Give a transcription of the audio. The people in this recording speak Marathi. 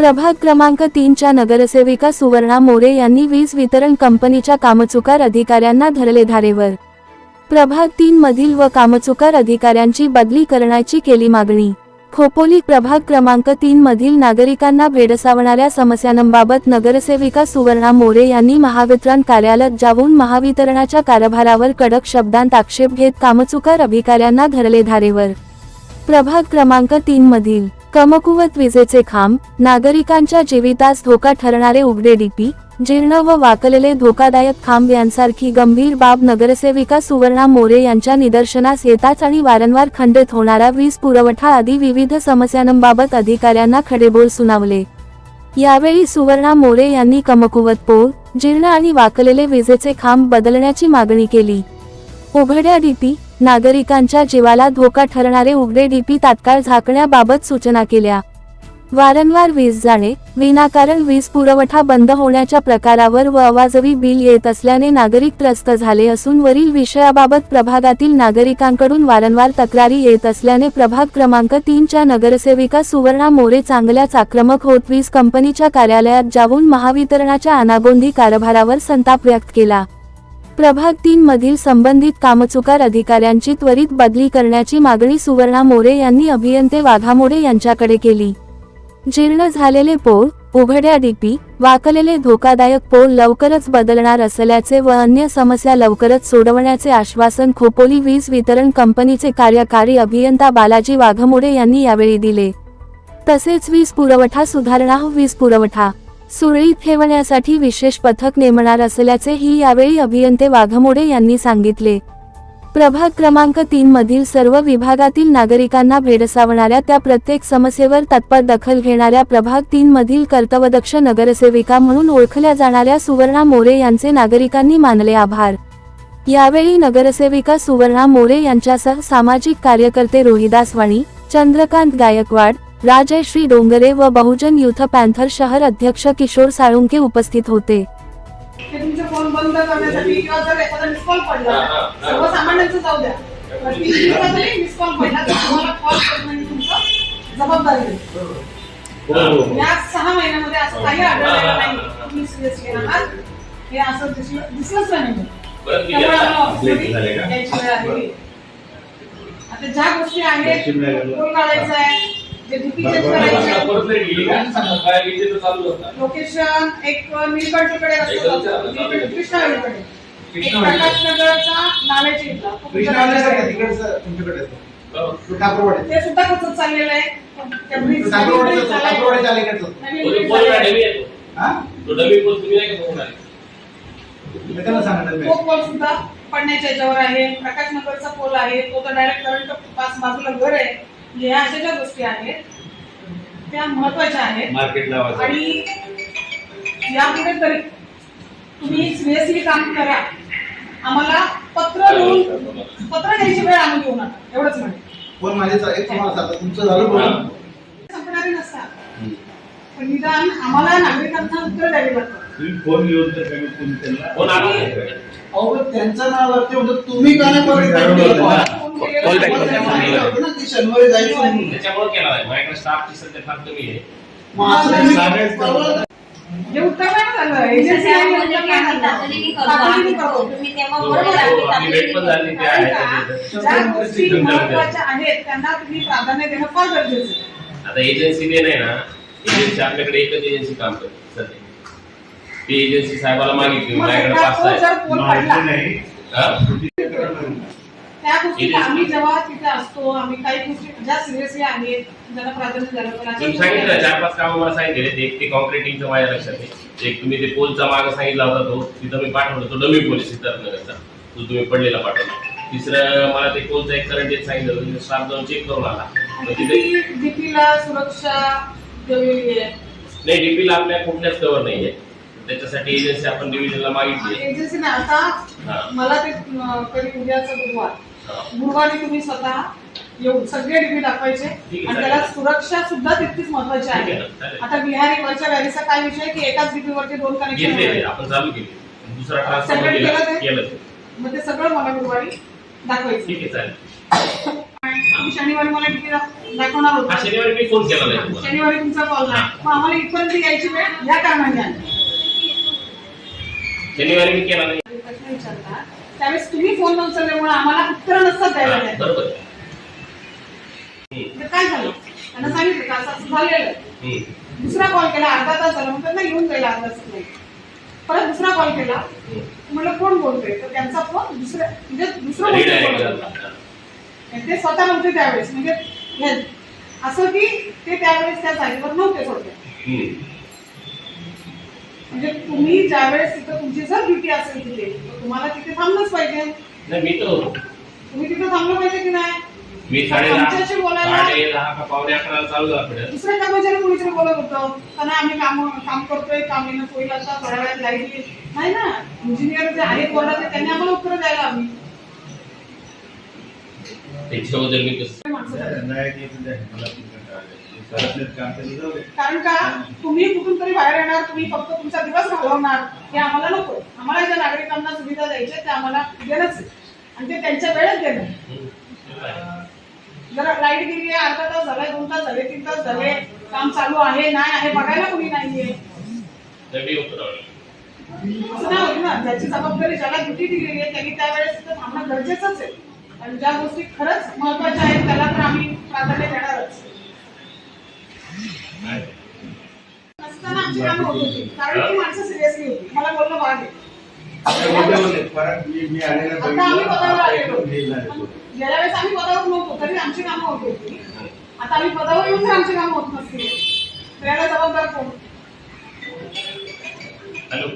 प्रभाग क्रमांक 3च्या नगरसेविका सुवर्णा मोरे यांनी वीज वितरण कंपनीच्या कामचुकार अधिकाऱ्यांना धरले धारेवर। प्रभाग 3 मधील व कामचुकार अधिकाऱ्यांची बदली करण्याची केली मागणी। खोपोली प्रभाग क्रमांक 3 मधील नागरिकांना भेडसावणाऱ्या समस्यांबाबत नगरसेविका सुवर्णा मोरे यांनी महावितरण कार्यालयात जाऊन महावितरणाच्या कारभारावर कडक शब्दांत आक्षेप घेत कामचुकार अधिकाऱ्यांना धरले धारेवर। प्रभाग क्रमांक 3 मधील कमकुवत विजेचे खांब, नागरिकांच्या जीवितास धोका ठरणारे उघडे डीपी, जीर्ण व वाकलेले धोकादायक खांब यांसारखी गंभीर बाब नगरसेविका सुवर्णा मोरे यांच्या निदर्शनास येताच आणि वारंवार खंडित होणारा वीज पुरवठा आदी विविध समस्यांबाबत अधिकाऱ्यांना खडेबोल सुनावले। यावेळी सुवर्णा मोरे यांनी कमकुवत पोल, जीर्ण आणि वाकलेले विजेचे खांब बदलण्याची मागणी केली। उघड्या डीपी, नागरिकांच्या जीवाला धोका ठरणारे उघडे डीपी तात्काळ झाकण्याबाबत सूचना केल्या। वारंवार वीज जाणे, विनाकारण वीज पुरवठा बंद होण्याच्या प्रकारावर व अवाजवी बिल येत असल्याने नागरिक त्रस्त झाले असून वरील विषयाबाबत प्रभागातील नागरिकांकडून वारंवार तक्रारी येत असल्याने प्रभाग क्रमांक 3च्या नगरसेविका सुवर्णा मोरे चांगल्याच आक्रमक होत वीज कंपनीच्या कार्यालयात जाऊन महावितरणाच्या अनागोंदी कारभारावर संताप व्यक्त केला। प्रभाग 3 मधील संबंधित कामचुकार अधिकाऱ्यांची त्वरित बदली करण्याची मागणी सुवर्णा मोरे यांनी अभियंते वाघामोडे यांच्याकडे केली। जीर्ण झालेले पोल, उघड्या डीपी, वाकलेले धोकादायक पोल लवकरच बदलणार असल्याचे व अन्य समस्या लवकरच सोडवण्याचे आश्वासन खोपोली वीज वितरण कंपनीचे कार्यकारी अभियंता बालाजी वाघामोडे यांनी यावेळी दिले। तसेच वीज पुरवठा सुधारणा व वीज पुरवठा सुरळीत ठेवण्यासाठी विशेष पथक नेमणार असल्याचेही यावेळी अभियंते वाघामोडे यांनी सांगितले। प्रभाग क्रमांक 3 मधील सर्व विभागातील नागरिकांना भेडसावणाऱ्या त्या प्रत्येक समस्येवर तत्पर दखल घेणाऱ्या प्रभाग 3 मधील कर्तव्यदक्ष नगरसेविका म्हणून ओळखल्या जाणाऱ्या सुवर्णा मोरे यांचे नागरिकांनी मानले आभार। यावेळी नगरसेविका सुवर्णा मोरे यांच्यासह सामाजिक कार्यकर्ते रोहिदास वाणी, चंद्रकांत गायकवाड, राजश्री डोंगरे व बहुजन युथ पॅन्थर शहर अध्यक्ष किशोर साळुंके उपस्थित होते। तुमचा फोन बंद करण्यासाठी किंवा जर एखादा मिस कॉल पडला, सर्वसामान्यांचं जाऊ द्या, मिस कॉल पडला तर तुम्हाला कॉल करणं तुमचं जबाबदारी आहे। या 6 महिन्यामध्ये असं काही आढळलेलं नाही तुम्ही सिरियसली आहात, हे असं दिसलंच नाही। आता ज्या गोष्टी आहेत फोन काढायचा आहे, लोकेशन एक नीलकंठकडे कृष्णाकडे प्रकाशनगरचा नाल्याच्या ते सुद्धा कसं चाललेलं आहे। पोल सुद्धा पडण्याच्या याच्यावर आहे। प्रकाशनगरचा पोल आहे, तो तर डायरेक्ट करंट पास बाजूला घर आहे। या अशा ज्या गोष्टी आहेत त्या महत्वाच्या आहेत आणि यापुढे तरी तुम्ही सिरियसली काम करा। आम्हाला पत्र द्यायची वेळ आम्ही घेऊ नका, एवढंच म्हणते। पण माझे एक तुम्हाला सांगतो, तुमचं झालं बोलून संपणारे नसतात, पण निदान आम्हाला नागरिकांना उत्तर द्यावी लागतात। तुम्ही फोन घेऊन तर तुम्ही त्यांना फोन आला अहो त्यांचं नाव लागते म्हणजे तुम्ही का नाही कॉल बॅक करता ना, ती शनिवारी जायचं त्याच्यामुळे केला आहे। माझ्याकडे स्टाफची सध्या फार कमी आहे। जे उत्तर नाही झालं एजन्सी आहे तुम्ही तेव्हा बरोबर आहे, वेट पण झाली ते आहे। ज्या गोष्टी महत्त्वाच्या आहेत त्यांना तुम्ही प्राधान्य देणं फार गरजेचं आहे। आता एजन्सीने नाही ना, एजन्सी आपल्याकडे एकच एजन्सी काम करते सध्या, ती एजन्सी साहेबाला मागितली, माझ्याकडे 5 नाही। त्या गोष्टी आम्ही जेव्हा तिथे असतो, आम्ही काही गोष्टी ज्या सिरियसली आहेत ज्यांना प्राधान्य द्यायला तुम्ही सांगितलं 4-5 कामं मला सांगितले। एक ते कॉन्क्रिटिंगचं माझ्या लक्षात आहे, एक तुम्ही ते पोलचा माग सांगितला होता, तो तिथं मी पाठवलं, तो डमी पोल सिद्धार्थनगरचा, तो तुम्ही पडलेला पाठवला। तिसरं मला ते पोलचा एक करंट येत सांगितलं होतं, स्टाफ जाऊन चेक करून आला। डीपीला सुरक्षा दिलेली आहे नाही, डीपीला आपल्या कुठल्याच कव्हर नाहीये, त्याच्यासाठी एजन्सी आपण डिव्हिजनला मागितली। एजन्सीने आता मला ते कधी उद्याचा गुरुवारी तुम्ही स्वतः येऊन सगळे डीपी दाखवायचे आणि त्याला सुरक्षा सुद्धा तितकीच महत्वाची आहे। आता बिहारी वरच्या वॅलीचा काय विषय की एकाच डीपी वरती 2 कनेक्शन आपण चालू केले, दुसरा ट्रान्सफॉर्मर केलं, मग ते सगळं मला गुरुवारी दाखवायचं। ठीक आहे, चालेल। तुम्ही शनिवारी मला किती दाखवणार हा होता? शनिवारी मी फोन केला नाही तुम्हाला. शनिवारी तुमचा कॉल नाही, मग आम्हाला इथपर्यंत यायची वेळ या कारणाने आली. शनिवारी मी केला नाही. प्रश्न विचारला त्यावेळेस तुम्ही फोन उचलल्यामुळे आम्हाला उत्तर नसतात द्यायला हा, लागली. बरोबर. तर काय झालं? त्यांना सांगितलं का असं झालेलं. हम्म. दुसरा कॉल केला, अर्धा तास झाला, मग त्यांना येऊन जाईल अर्धा तास नाही. परत दुसरा कॉल केला, म्हणलं कोण बोलतोय, तर त्यांचा फोन दुसऱ्या म्हणजे दुसरं कोणतरी Redirect बोलत झाला. होतं. ते स्वतः नव्हते त्यावेळेस, म्हणजे असं की ते त्यावेळेस त्या जागेवर नव्हते थोडक्यात. म्हणजे तुम्ही ज्यावेळेस तिथं तुमची जर ड्युटी असेल तिथे तर तुम्हाला तिथे थांबलंच पाहिजे. नाही मी तर होतो. तुम्ही तिथं थांबलं पाहिजे की नाही? मी आमच्याशी बोलायला 10:30 का 11:45 चालू झाला पुढे. दुसऱ्या कर्मचारी कोणीतरी बोलत होतं का नाही आम्ही काम करतोय, काम येणं होईल आता थोड्या वेळात लाईट येईल. नाही ना, इंजिनियर जे आहेत बोर्डाचे त्यांनी आम्हाला उत्तर द्यायला हवी. त्याच्याबद्दल मी कसं माणसं झाली. नाही की म्हणजे मला घरातलेच काम केलं जाऊ दे. कारण का तुम्ही कुठून तरी बाहेर येणार, तुम्ही फक्त तुमचा दिवस घालवणार, हे आम्हाला नको. आम्हाला ज्या नागरिकांना सुविधा द्यायच्या त्या आम्हाला देणंच आहे. आणि ते त्यांच्या वेळेत देणं. जर लाईट गेली आहे, अर्धा तास झालाय, 2 तास झाले, 3 तास झाले, काम चालू आहे नाही आहे बघायला कोणी नाहीये, मी होतो. असं नाही होत ना. ज्याची जबाबदारी ज्याला ड्युटी दिलेली आहे त्यांनी त्यावेळेस तिथं थांबणं गरजेचंच आहे. आणि ज्या गोष्टी खरंच महत्वाच्या आहेत त्याला तर आम्ही प्राधान्य देणारच. नसताना आमची कामं होत होती कारण ती माणसं सिरियसली होती. मला बोलणं भाग आहे. परत मी आलेला आता आम्ही पदावर आलेलो. बघितलं. गेल्या वेळेस आम्ही पदावर नव्हतो तरी आमची कामं होत होती. आता आम्ही पदावर येऊन तर आमची कामं होत नसतील तर याला जबाबदार कोण? हॅलो.